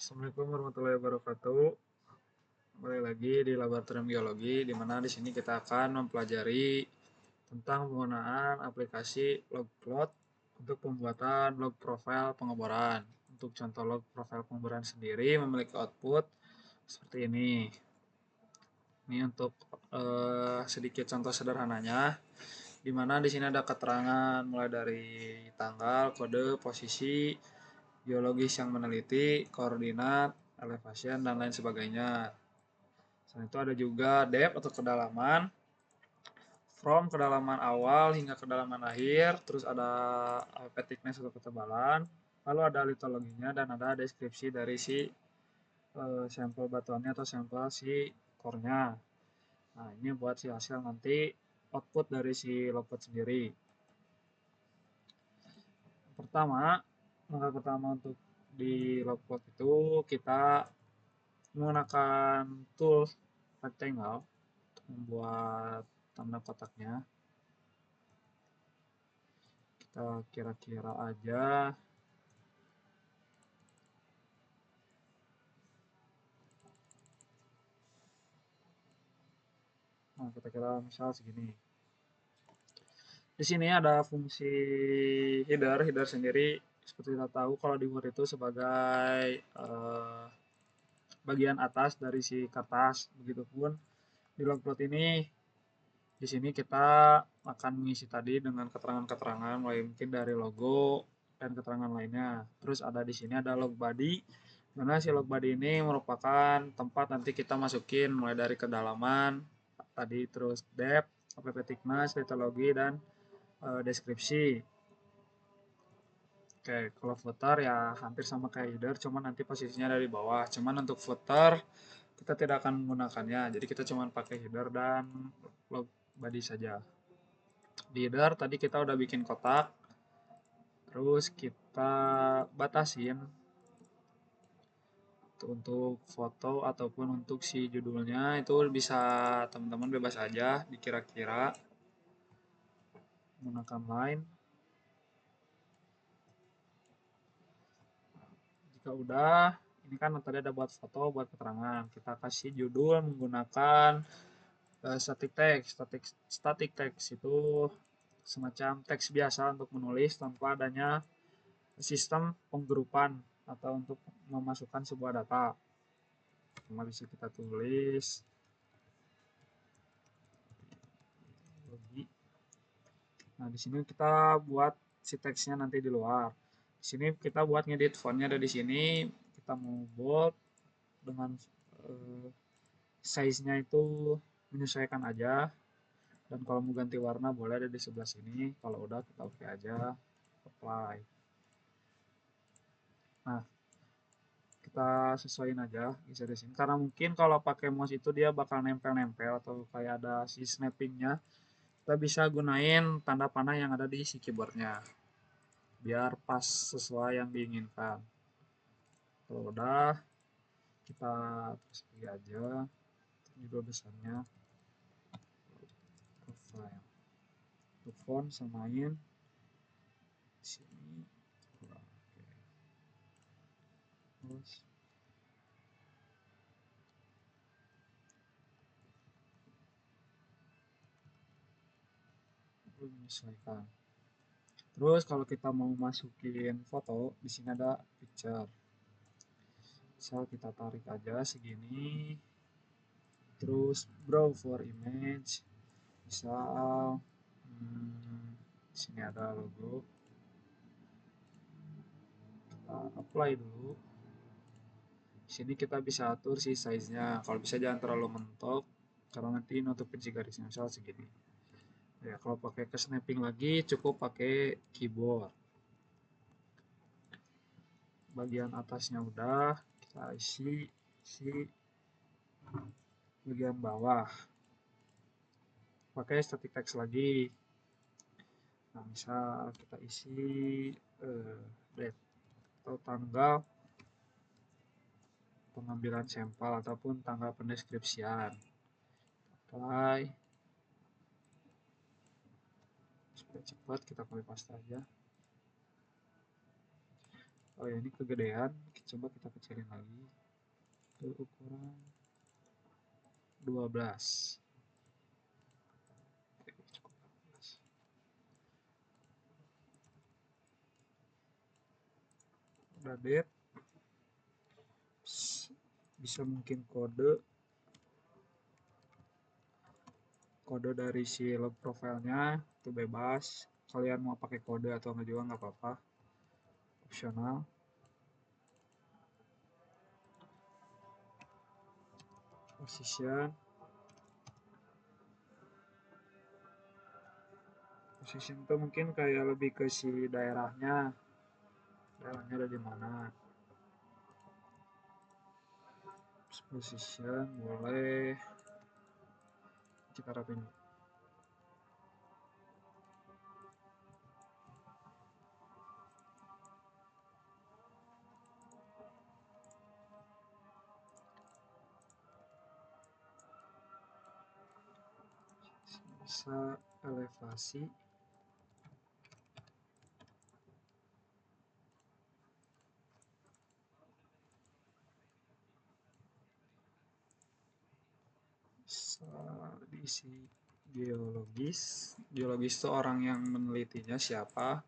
Assalamualaikum warahmatullahi wabarakatuh. Kembali lagi di Laboratorium Geologi, di mana di sini kita akan mempelajari tentang penggunaan aplikasi Logplot untuk pembuatan log profile pengeboran. Untuk contoh log profile pengeboran sendiri memiliki output seperti ini. Ini untuk sedikit contoh sederhananya, di mana di sini ada keterangan mulai dari tanggal, kode, posisi, geologis yang meneliti, koordinat, elevation, dan lain sebagainya. Selain itu ada juga depth atau kedalaman, from kedalaman awal hingga kedalaman akhir, terus ada thickness atau ketebalan, lalu ada litologinya dan ada deskripsi dari si sampel batuannya atau sampel si core-nya. Nah, ini buat si hasil nanti output dari si logplot sendiri. Langkah pertama untuk di logplot itu kita menggunakan tool rectangle untuk membuat tanda kotaknya. Kita kira-kira aja. Nah, kita kira misal segini. Di sini ada fungsi header. Header sendiri seperti kita tahu kalau di Word itu sebagai bagian atas dari si kertas. Begitupun di logplot ini, di sini kita akan mengisi tadi dengan keterangan-keterangan mulai mungkin dari logo dan keterangan lainnya. Terus ada di sini ada log body. Karena si log body ini merupakan tempat nanti kita masukin mulai dari kedalaman tadi, terus depth, app thickness, litologi, dan deskripsi. Oke, kalau footer ya hampir sama kayak header, cuman nanti posisinya ada di bawah. Cuman untuk footer kita tidak akan menggunakannya, jadi kita cuman pakai header dan log body saja. Di header tadi kita udah bikin kotak, terus kita batasin untuk foto ataupun untuk si judulnya itu bisa teman-teman bebas aja dikira-kira menggunakan line. Jika udah, ini kan tadi ada buat foto, buat keterangan, kita kasih judul menggunakan static text. Static text itu semacam teks biasa untuk menulis tanpa adanya sistem penggrupan atau untuk memasukkan sebuah data. Cuma bisa kita tulis nah, di sini kita buat si teksnya nanti di luar. Di sini kita buat ngedit fontnya ada di sini. Kita mau bold dengan size-nya itu menyesuaikan aja. Dan kalau mau ganti warna boleh ada di sebelah sini. Kalau udah kita oke aja, apply. Nah, kita sesuaiin aja bisa di sini. Karena mungkin kalau pakai mouse itu dia bakal nempel-nempel atau kayak ada si snappingnya. Kita bisa gunain tanda panah yang ada di si keyboardnya biar pas sesuai yang diinginkan. Kalau udah kita terus lagi aja judul besarnya profile. Untuk font samain di sini. Terus menyesuaikan. Terus kalau kita mau masukin foto, di sini ada picture. Misal kita tarik aja segini. Terus browse for image. Misal di sini ada logo. Kita apply dulu. Di sini kita bisa atur si size-nya. Kalau bisa jangan terlalu mentok karena nanti nutupin si garisnya. Misal segini. Ya, kalau pakai ke snapping lagi cukup pakai keyboard. Bagian atasnya udah, kita isi bagian bawah. Pakai static text lagi. Nah, misal kita isi date atau tanggal pengambilan sampel ataupun tanggal pendeskripsian. Apply. Supaya cepat kita copy paste aja. Oh ya, ini kegedean, coba kita kecilin lagi ke ukuran 12. Oke, cukup 12. Udah dead, bisa mungkin kode dari si log profilnya itu bebas, kalian mau pakai kode atau enggak juga nggak apa-apa, opsional. Position itu mungkin kayak lebih ke si daerahnya ada di mana. Position boleh kita rapin. Bisa elevasi, bisa diisi geologis. Geologis itu orang yang menelitinya siapa.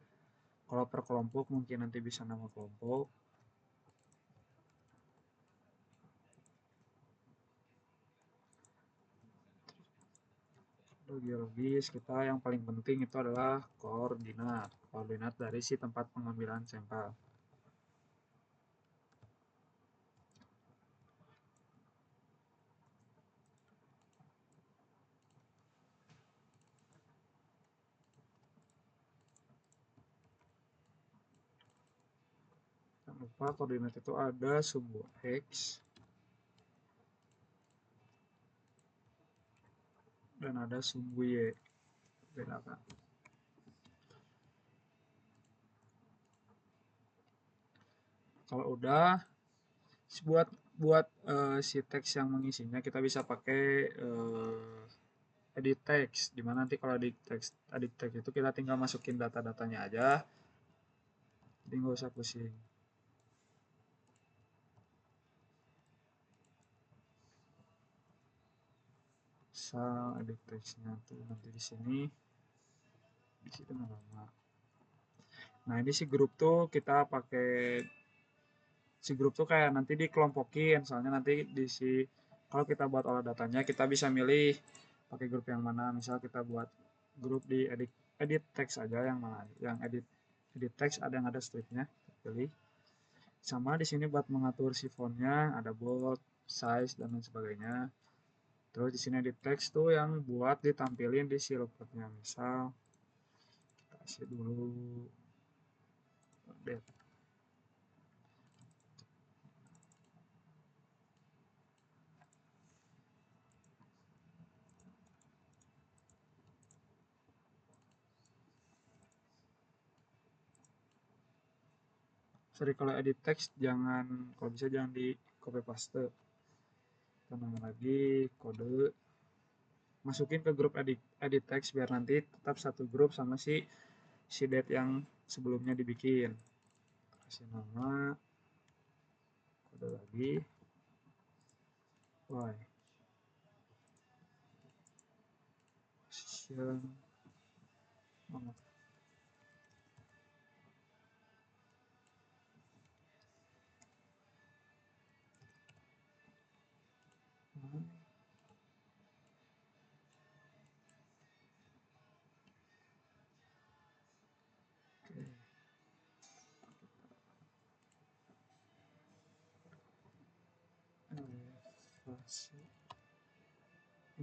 Kalau per kelompok mungkin nanti bisa nama kelompok. Geologis kita yang paling penting itu adalah koordinat dari si tempat pengambilan sampel. Jangan lupa koordinat itu ada sumbu X dan ada sumbu Y. Bedakan. Kalau udah, buat si teks yang mengisinya kita bisa pakai edit text, dimana nanti kalau edit text itu kita tinggal masukin data-datanya aja, jadi nggak usah pusing. Asal edit textnya tuh nanti di sini isi dengan nama. Nah ini si grup tuh kita pakai, si grup tuh kayak nanti dikelompokin, soalnya nanti di si kalau kita buat olah datanya kita bisa milih pakai grup yang mana. Misal kita buat grup di edit text aja, yang mana yang edit text ada yang ada stripnya, pilih. Sama di sini buat mengatur si fontnya ada bold, size dan lain sebagainya. Terus di sini edit text tuh yang buat ditampilin di si lognya. Misal kita kasih dulu date. Sorry, kalau edit text kalau bisa jangan di copy paste. Tambah lagi kode, masukin ke grup edit text biar nanti tetap satu grup sama si date yang sebelumnya dibikin. Kasih nama, kode lagi, y, position, nomor.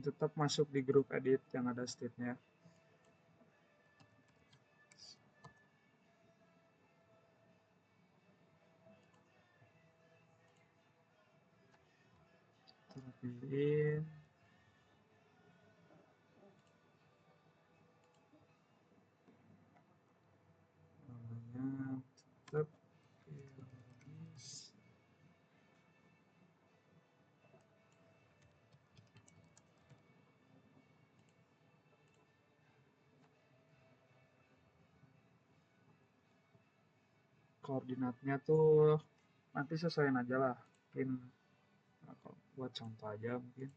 Tetap masuk di grup edit yang ada state-nya. Kita pilih namanya, tetap geologis. koordinatnya tuh nanti sesuaiin aja lah, mungkin buat contoh aja mungkin.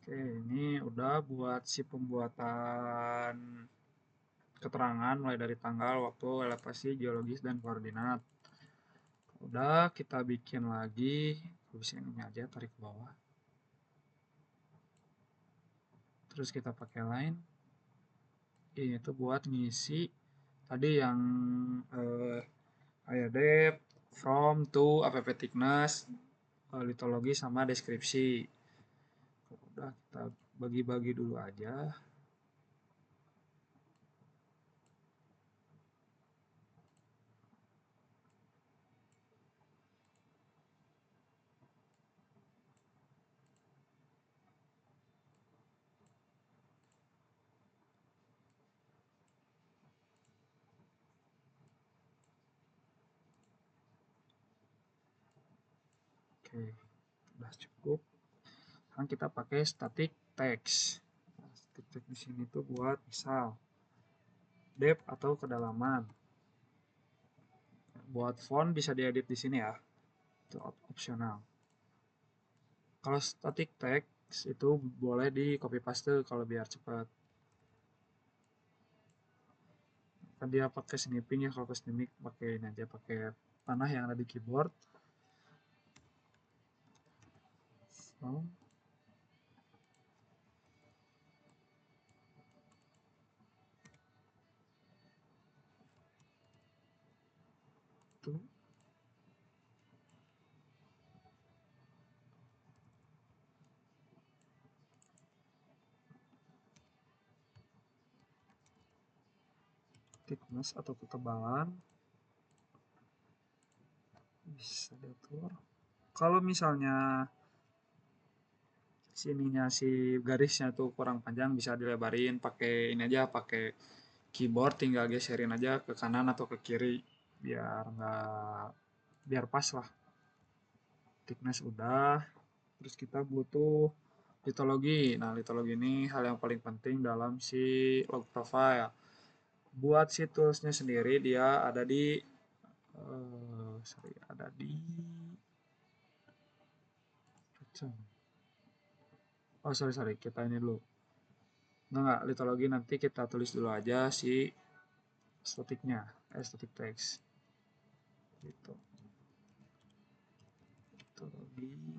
Oke, ini udah buat si pembuatan keterangan mulai dari tanggal, waktu, elevasi, geologis, dan koordinat. Udah, kita bikin lagi. Bisa ini aja, tarik ke bawah. Terus kita pakai line. Ini tuh buat ngisi tadi yang area depth, from, to, app thickness, litologi, sama deskripsi. Udah, kita bagi-bagi dulu aja. Oke, udah cukup. Sekarang kita pakai static text. Static text di sini tuh buat misal depth atau kedalaman. Buat font bisa diedit di sini ya. Itu opsional. Kalau static text itu boleh di copy paste kalau biar cepat. Kan dia pakai snipping ya, kalau ke snipping pakai ini aja, pakai panah yang ada di keyboard. So, tuh. Thickness atau ketebalan bisa diatur. Kalau misalnya sininya si garisnya tuh kurang panjang, bisa dilebarin pakai ini aja, pakai keyboard, tinggal geserin aja ke kanan atau ke kiri biar pas lah. Thickness udah. Terus kita butuh litologi. Nah, litologi ini hal yang paling penting dalam si log profile. Buat si toolsnya sendiri dia ada di sorry, kita ini dulu. Enggak, litologi nanti kita tulis dulu aja si statiknya, static text. Gitu. Litologi.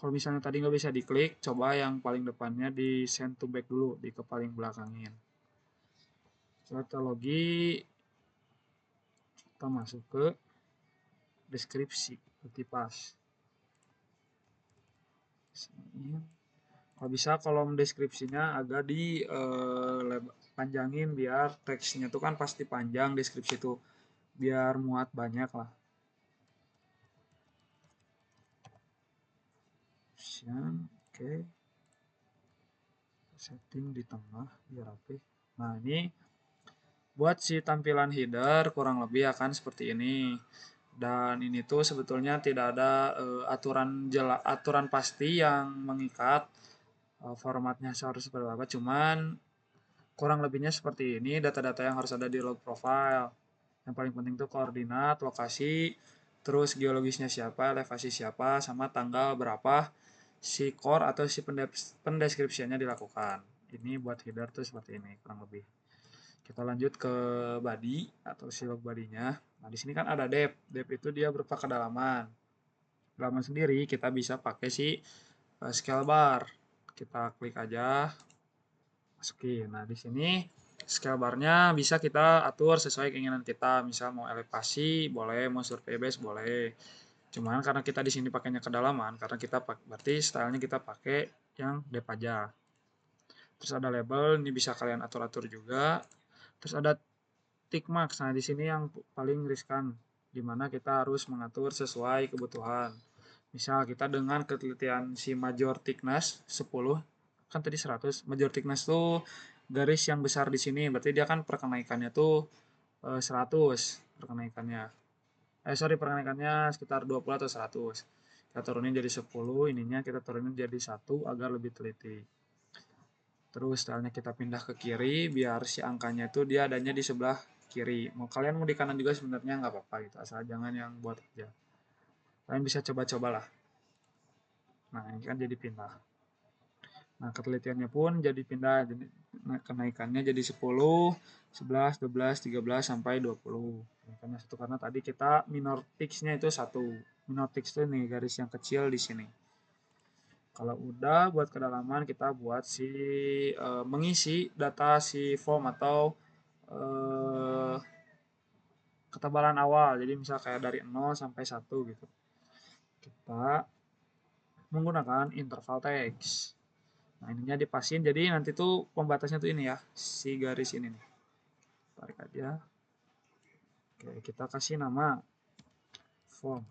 Kalau misalnya tadi nggak bisa diklik, coba yang paling depannya di send to back dulu, di ke paling belakangin. Litologi, kita masuk ke deskripsi, berarti pas. Kalau bisa kolom deskripsinya agak panjangin biar teksnya tuh kan pasti panjang, deskripsi itu biar muat banyak lah. Oke. Setting di tengah biar rapi. Nah, ini buat si tampilan header kurang lebih akan seperti ini. Dan ini tuh sebetulnya tidak ada aturan pasti yang mengikat formatnya harus seperti apa. Cuman kurang lebihnya seperti ini, data-data yang harus ada di log profile. Yang paling penting tuh koordinat, lokasi, terus geologisnya siapa, elevasi siapa, sama tanggal berapa si core atau si pendeskripsiannya dilakukan. Ini buat header tuh seperti ini kurang lebih. Kita lanjut ke body atau si log body-nya. Nah, di sini kan ada depth. Depth itu dia berupa kedalaman. Kedalaman sendiri kita bisa pakai si scale bar. Kita klik aja, masukin. Nah, di sini scale bar-nya bisa kita atur sesuai keinginan kita. Misal mau elevasi boleh, mau survey base boleh. Cuman karena kita di sini pakainya kedalaman, karena kita berarti stylenya kita pakai yang depth aja. Terus ada label, ini bisa kalian atur-atur juga. Terus ada tick marks. Nah, di sini yang paling riskan, di mana kita harus mengatur sesuai kebutuhan. Misal kita dengan ketelitian si major thickness 10, kan tadi 100. Major thickness tuh garis yang besar di sini, berarti dia kan perkenaikannya tuh 100 perkenaikannya. Perkenaikannya sekitar 20 atau 100. Kita turunin jadi 10, ininya kita turunin jadi 1 agar lebih teliti. Terus stylenya kita pindah ke kiri biar si angkanya itu dia adanya di sebelah kiri. Kalian mau di kanan juga sebenarnya nggak apa-apa gitu, asal jangan yang buat aja. Kalian bisa coba-coba lah. Nah, ini kan jadi pindah. Nah, ketelitiannya pun jadi pindah, jadi kenaikannya jadi 10, 11, 12, 13 sampai 20. Kenaikannya 1 karena tadi kita minor ticksnya itu 1. Minor ticks itu nih garis yang kecil di sini. Kalau udah buat kedalaman kita buat si mengisi data si form atau eh, ketebalan awal. Jadi misal kayak dari 0 sampai 1 gitu. Kita menggunakan interval text. Nah, ininya dipasin jadi nanti tuh pembatasnya tuh ini ya, si garis ini nih. Tarik aja. Oke, kita kasih nama form.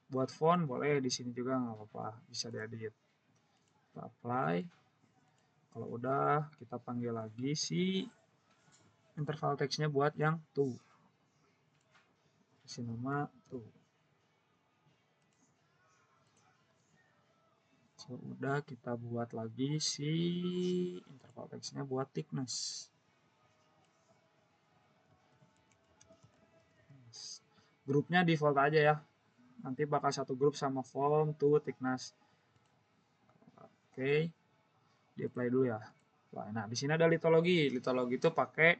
Buat font boleh di sini juga nggak apa-apa, bisa diedit. Kita apply. Kalau udah kita panggil lagi si interval text-nya buat yang to. Kasih nama to. Kalau udah kita buat lagi si interval text-nya buat thickness. Grupnya default aja ya. Nanti bakal satu grup sama form to thickness. Oke. Di apply dulu ya. Nah, di sini ada litologi. Litologi itu pakai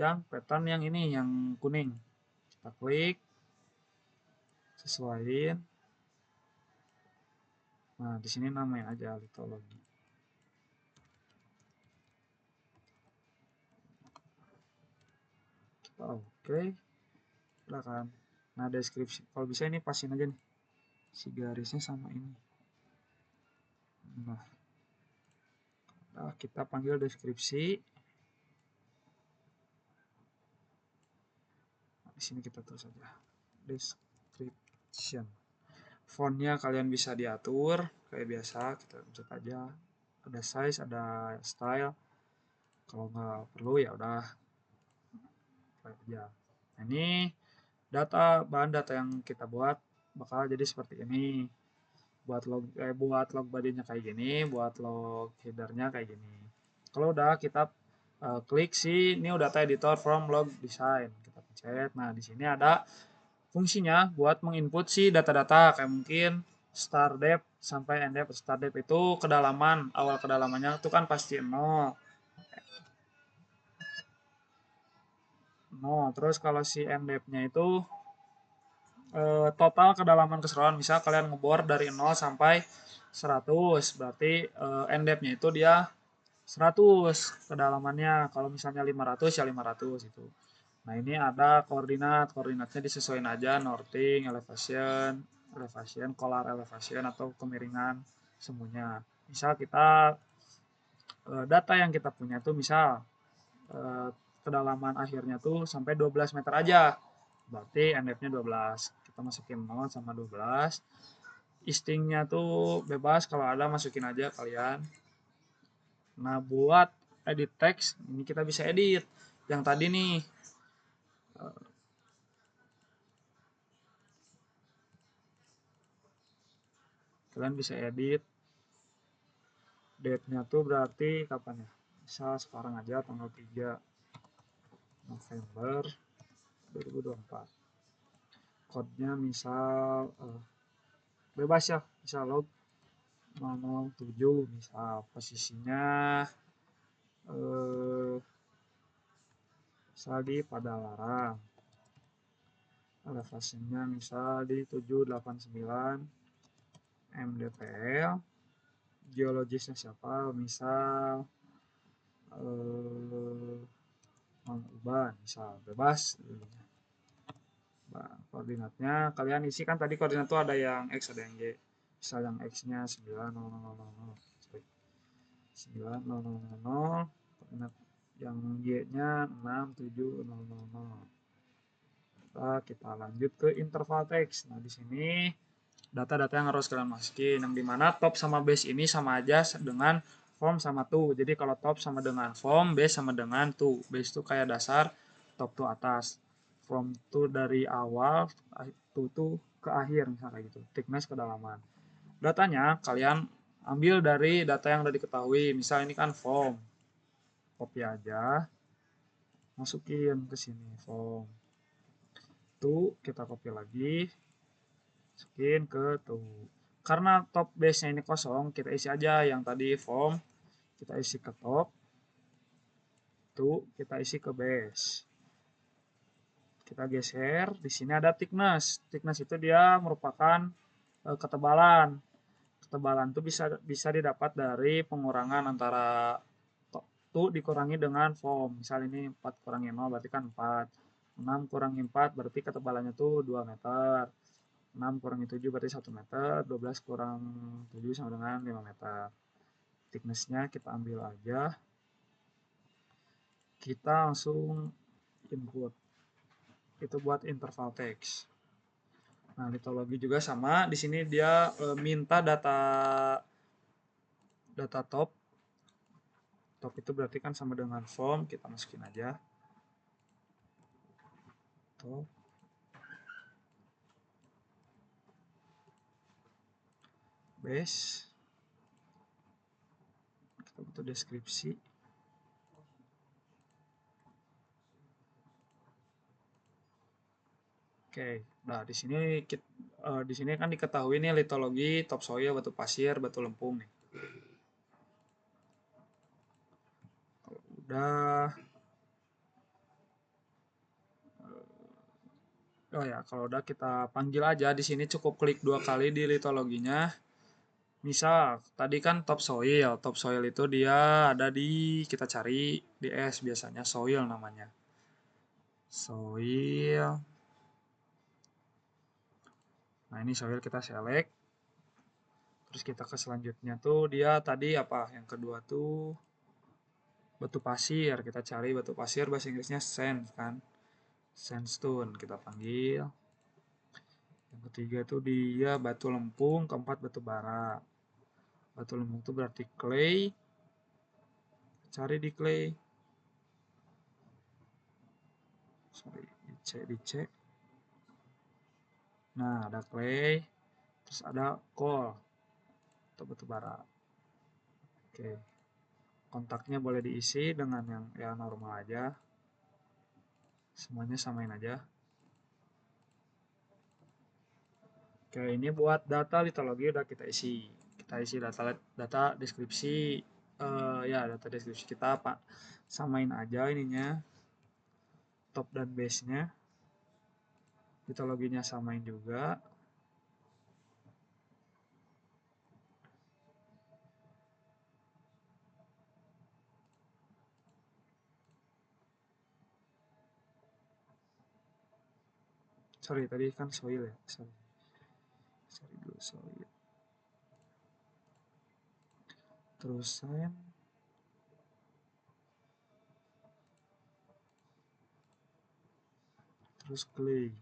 yang pattern yang ini, yang kuning. Kita klik, sesuaiin. Nah, di sini namain aja litologi. Oke. Silakan. Nah, deskripsi. Kalau bisa ini pasin aja nih. Si garisnya sama ini. Nah, kita panggil deskripsi. Nah, di sini kita tulis saja description. Fontnya kalian bisa diatur kayak biasa, kita pencet aja. Ada size, ada style. Kalau nggak perlu ya udah aja. Nah, ini bahan data yang kita buat bakal jadi seperti ini. Buat log body-nya kayak gini, buat log header-nya kayak gini. Kalau udah kita klik si new data editor from log design, kita pencet. Nah, di sini ada fungsinya buat menginput si data-data kayak mungkin start depth sampai end depth. Start depth itu kedalaman, awal kedalamannya itu kan pasti 0. Terus kalau si end depth-nya itu total kedalaman keseluruhan. Misal kalian ngebor dari 0 sampai 100, berarti end depth-nya itu dia 100 kedalamannya. Kalau misalnya 500 ya 500 itu. Nah, ini ada koordinatnya disesuaikan aja, northing, elevation, color elevation atau kemiringan semuanya. Misal kita data yang kita punya tuh misal kedalaman akhirnya tuh sampai 12 meter aja. Berarti NF-nya 12. Kita masukin 0 sama 12. Istingnya tuh bebas, kalau ada masukin aja kalian. Nah, buat edit text, ini kita bisa edit. Yang tadi nih, kalian bisa edit. Date-nya tuh berarti kapan ya? Misal sekarang aja tanggal 3 November 2024. code-nya misal bebas ya, misal log 007, misal posisinya misal di Padalarang, elevasinya misal di 789 mdpl, geologisnya siapa, misal Mang Uban, misal bebas. Koordinatnya kalian isi kan tadi koordinat tuh ada yang X ada yang Y, misal yang X-nya 90000, 90000, koordinat yang Y-nya 67000. Nah, kita lanjut ke interval teks. Nah, di sini data-data yang harus kalian masukin, yang dimana top sama base ini sama aja dengan form sama to. Jadi kalau top sama dengan form, base sama dengan to. Base itu kayak dasar, top tuh atas. From tuh dari awal, to tuh ke akhir misalnya gitu. Thickness kedalaman. Datanya kalian ambil dari data yang udah diketahui. Misal ini kan form. Copy aja. Masukin ke sini form. Tuh kita copy lagi. Masukin ke tuh. Karena top base-nya ini kosong, kita isi aja yang tadi form, kita isi ke top, tuh kita isi ke base. Kita geser, di sini ada thickness. Thickness itu dia merupakan ketebalan. Ketebalan itu bisa didapat dari pengurangan antara tuh dikurangi dengan form. Misal ini 4 kurangi 0 berarti kan 4. 6 kurangi 4 berarti ketebalannya tuh 2 meter. 6 kurangi 7 berarti 1 meter, 12 kurang 7 sama dengan 5 meter. Thickness-nya kita ambil aja. Kita langsung input. Itu buat interval text. Nah, litologi juga sama. Di sini dia minta data top. Top itu berarti kan sama dengan form, kita masukin aja. Top. Base. Kita butuh deskripsi. Oke, nah di sini kan diketahui nih litologi top soil, batu pasir, batu lempung nih. Kalau udah, oh ya, kalau udah kita panggil aja. Di sini cukup klik 2 kali di litologinya. Misal tadi kan top soil. Top soil itu dia ada di, kita cari di S biasanya soil namanya. Soil. Nah, ini soil kita select. Terus kita ke selanjutnya tuh dia tadi apa? Yang kedua tuh batu pasir. Kita cari batu pasir, bahasa Inggrisnya sand kan. Sandstone kita panggil. Yang ketiga tuh dia batu lempung, keempat batu bara. Batu lempung itu berarti clay. Cari di clay. Sorry, dicek. Nah, ada clay. Terus ada coal atau batu bara. Oke. Kontaknya boleh diisi dengan yang ya normal aja. Semuanya samain aja. Oke, ini buat data litologi udah kita isi. Kita isi data deskripsi, ya data deskripsi kita Pak. Samain aja ininya, top dan base-nya. Litologinya samain juga. Sorry, tadi kan soil ya. Sorry dulu soil. Terus sand. Terus clay.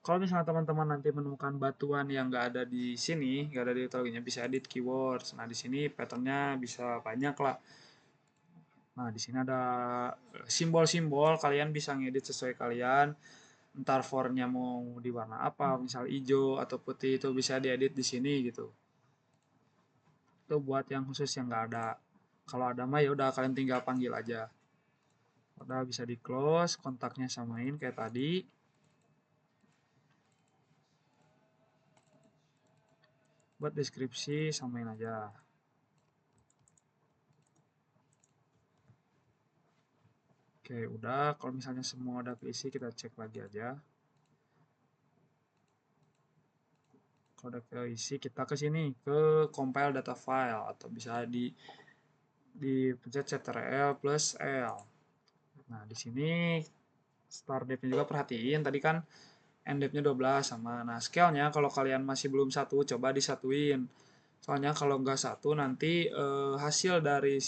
Kalau misalnya teman-teman nanti menemukan batuan yang nggak ada di sini, nggak ada di litologinya, bisa edit keywords. Nah, di sini patternnya bisa banyak lah. Nah, di sini ada simbol-simbol, kalian bisa ngedit sesuai kalian. Ntar fontnya mau di warna apa, misal hijau atau putih itu bisa diedit di sini gitu. Itu buat yang khusus yang nggak ada. Kalau ada mah ya udah kalian tinggal panggil aja. Udah bisa di close, kontaknya samain kayak tadi. Buat deskripsi samain aja. Oke, udah. Kalau misalnya semua udah keisi, kita cek lagi aja. Kalau udah keisi, kita ke sini, ke compile data file, atau bisa dipencet Ctrl plus L. Nah, di sini start date-nya juga perhatiin. Tadi kan end date-nya 12 sama. Nah, scale-nya kalau kalian masih belum satu, coba disatuin. Soalnya kalau nggak satu, nanti hasil dari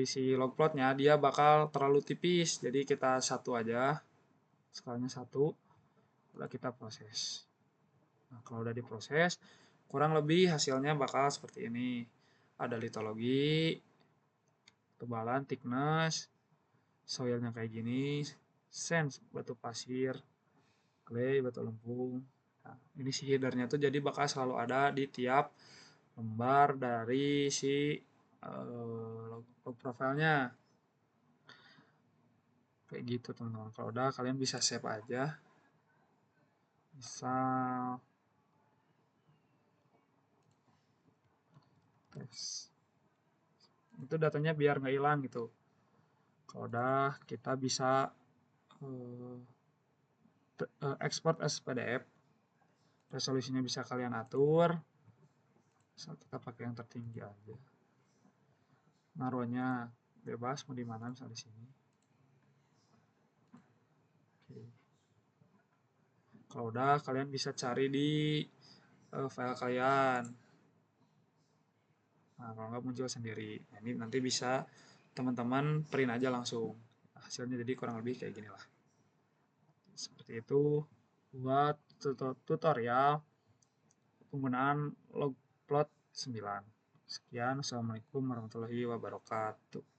si logplotnya dia bakal terlalu tipis. Jadi kita satu aja, skalanya satu, udah kita proses. Nah, kalau udah diproses, kurang lebih hasilnya bakal seperti ini. Ada litologi, ketebalan, thickness, soilnya kayak gini, sense batu pasir, clay, batu lempung. Nah, ini si headernya tuh jadi bakal selalu ada di tiap lembar dari si log profilnya. Kayak gitu teman-teman. Kalau udah kalian bisa save aja. Misal tes. Itu datanya biar nggak hilang gitu. Kalau udah kita bisa eh, export as PDF. Resolusinya bisa kalian atur. Misal kita pakai yang tertinggi aja. Naruhnya bebas mau di mana, misal di sini. Oke. Kalau udah kalian bisa cari di file kalian. Nah, kalau nggak muncul sendiri. Nah, ini nanti bisa teman-teman print aja langsung. Hasilnya jadi kurang lebih kayak gini lah. Seperti itu buat tutorial penggunaan logplot 9. Sekian, assalamualaikum warahmatullahi wabarakatuh.